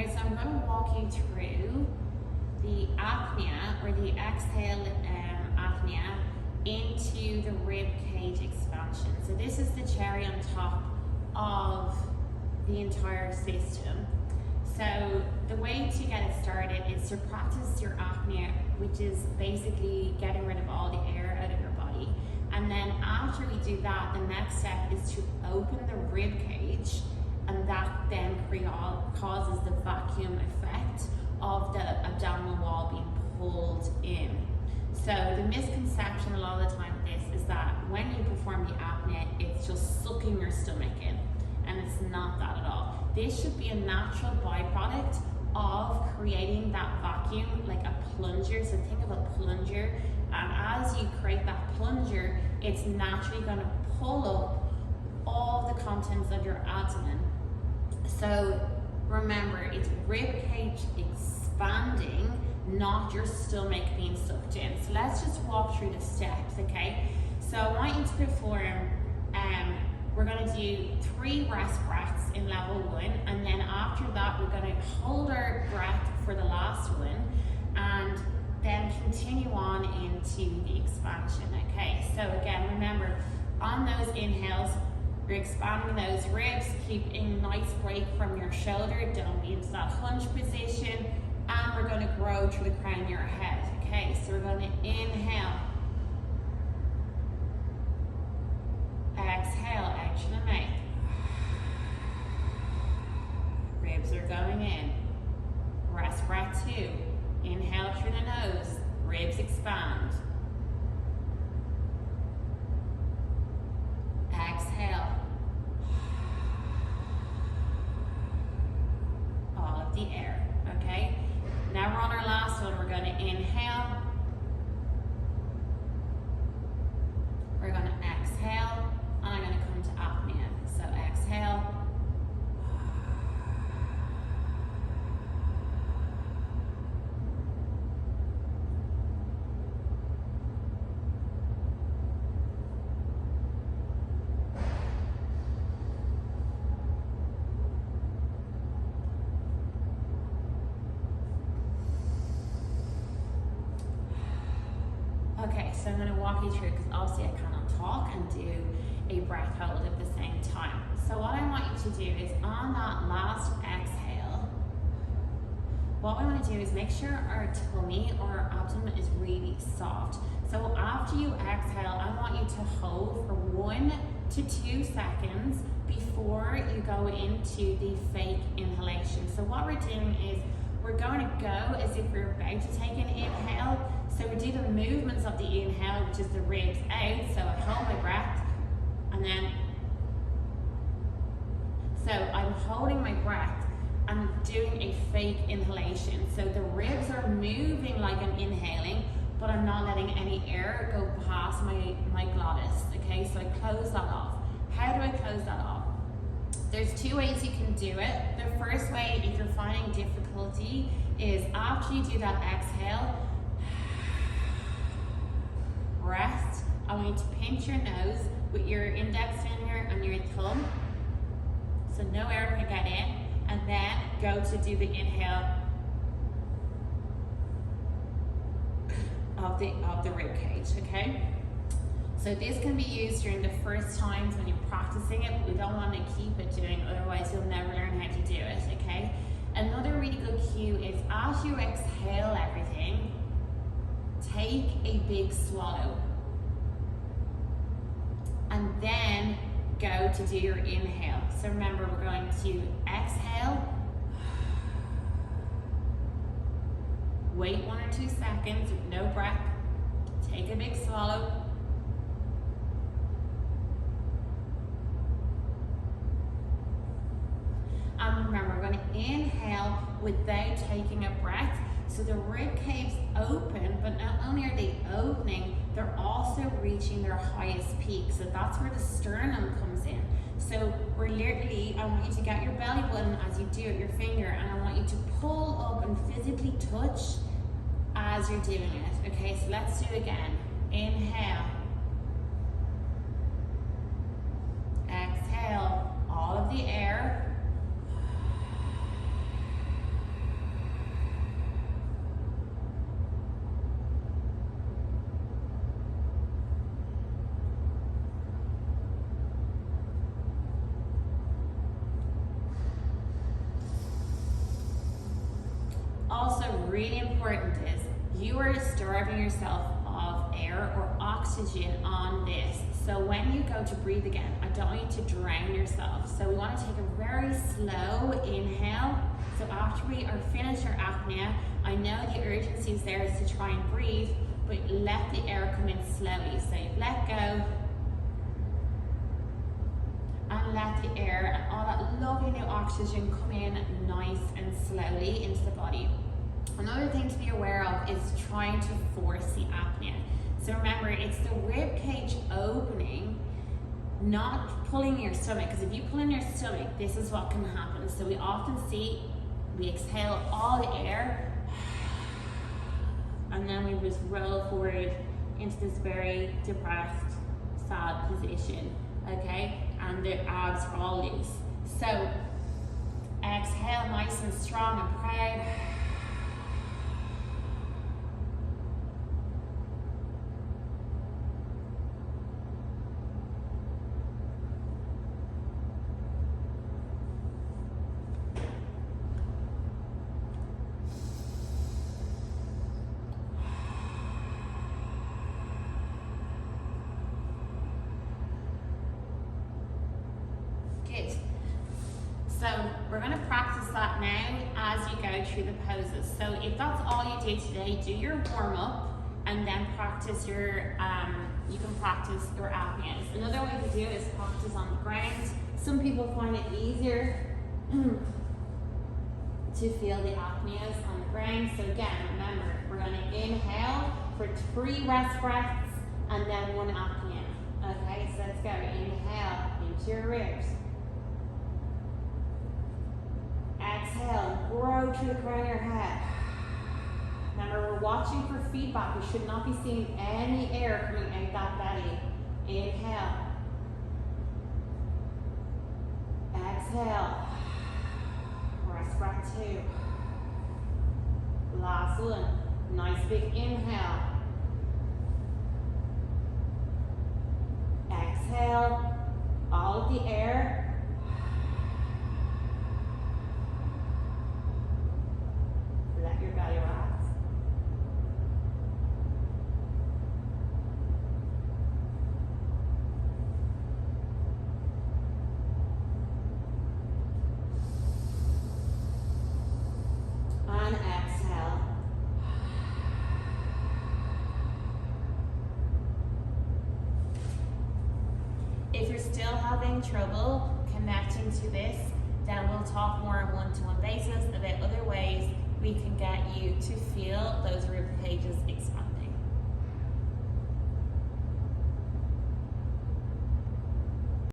Okay, so I'm going to walk you through the apnea, or the exhale apnea, into the rib cage expansion. So this is the cherry on top of the entire system. So the way to get it started is to practice your apnea, which is basically getting rid of all the air out of your body. And then after we do that, the next step is to open the rib cage, and that then causes the vacuum effect of the abdominal wall being pulled in. So the misconception a lot of the time with this is that when you perform the apnea, it's just sucking your stomach in, and it's not that at all. This should be a natural byproduct of creating that vacuum, like a plunger. So think of a plunger, and as you create that plunger, it's naturally going to pull up all the contents of your abdomen. So remember, it's rib cage expanding, not your stomach being sucked in. So let's just walk through the steps, okay? So I want you to perform, we're going to do 3 rest breaths in level 1, and then after that we're going to hold our breath for the last one, and then continue on into the expansion, okay? So again, remember, on those inhales, you're expanding those ribs, keep a nice break from your shoulder, don't be into that hunch position, and we're going to grow through the crown of your head, okay? So we're going to inhale, exhale out through the mouth, ribs are going in, rest breath 2, inhale through the nose, ribs expand, exhale, all of the air, okay? Now we're on our last one. We're going to inhale, we're going to exhale, and I'm going to come to apnea. So exhale, okay, so I'm going to walk you through, because obviously I cannot talk and do a breath hold at the same time. So what I want you to do is, on that last exhale, what we want to do is make sure our tummy or our abdomen is really soft. So after you exhale, I want you to hold for 1 to 2 seconds before you go into the fake inhalation. So what we're doing is, we're going to go as if we're about to take an inhale. So we do the movements of the inhale, which is the ribs out. So I hold my breath, and then, so I'm holding my breath and doing a fake inhalation. So the ribs are moving like I'm inhaling, but I'm not letting any air go past my glottis, okay? So I close that off. How do I close that off? There's 2 ways you can do it. The first way, if you're finding difficulty, is after you do that exhale, rest. I want you to pinch your nose with your index finger and your thumb, so no air can get in, and then go to do the inhale of the rib cage, okay? So this can be used during the first times when you're practicing it, but we don't want to keep it doing, otherwise you'll never learn how to do it, okay? Another really good cue is, as you exhale everything, take a big swallow, and then go to do your inhale. So remember, we're going to exhale, wait 1 or 2 seconds with no breath, take a big swallow, and remember, we're going to inhale without taking a breath. So the rib cage's open, but not only are they opening, they're also reaching their highest peak. So that's where the sternum comes in. So we're literally, I want you to get your belly button as you do it, your finger, and I want you to pull up and physically touch as you're doing it. Okay, so let's do it again. Inhale. Exhale all of the air. Also, really important is you are starving yourself of air or oxygen on this. So when you go to breathe again, I don't want you to drown yourself. So we want to take a very slow inhale. So after we are finished our apnea, I know the urgency is there is to try and breathe, but let the air come in slowly. So you let go and let the air and all that lovely new oxygen come in nice and slowly into the body. Another thing to be aware of is trying to force the apnea. So remember, it's the rib cage opening, not pulling your stomach, because if you pull in your stomach, this is what can happen. So we often see, we exhale all the air, and then we just roll forward into this very depressed, sad position, okay? And the abs are all loose. So exhale nice and strong and proud. Good. So we're going to practice that now as you go through the poses. So if that's all you do today, do your warm up and then practice your, you can practice your apneas. Another way to do it is practice on the ground. Some people find it easier to feel the apneas on the ground. So again, remember, we're going to inhale for 3 rest breaths and then 1 apnea. Okay, so let's go. Inhale into your ribs. Exhale, grow through the crown of your head. Remember, we're watching for feedback. We should not be seeing any air coming out that belly. Inhale. Exhale. Rest breath 2. Last one. Nice big inhale. Exhale. All of the air. Let your belly relax. And exhale. If you're still having trouble connecting to this, then we'll talk more on a one-to-one basis about other ways we can get you to feel those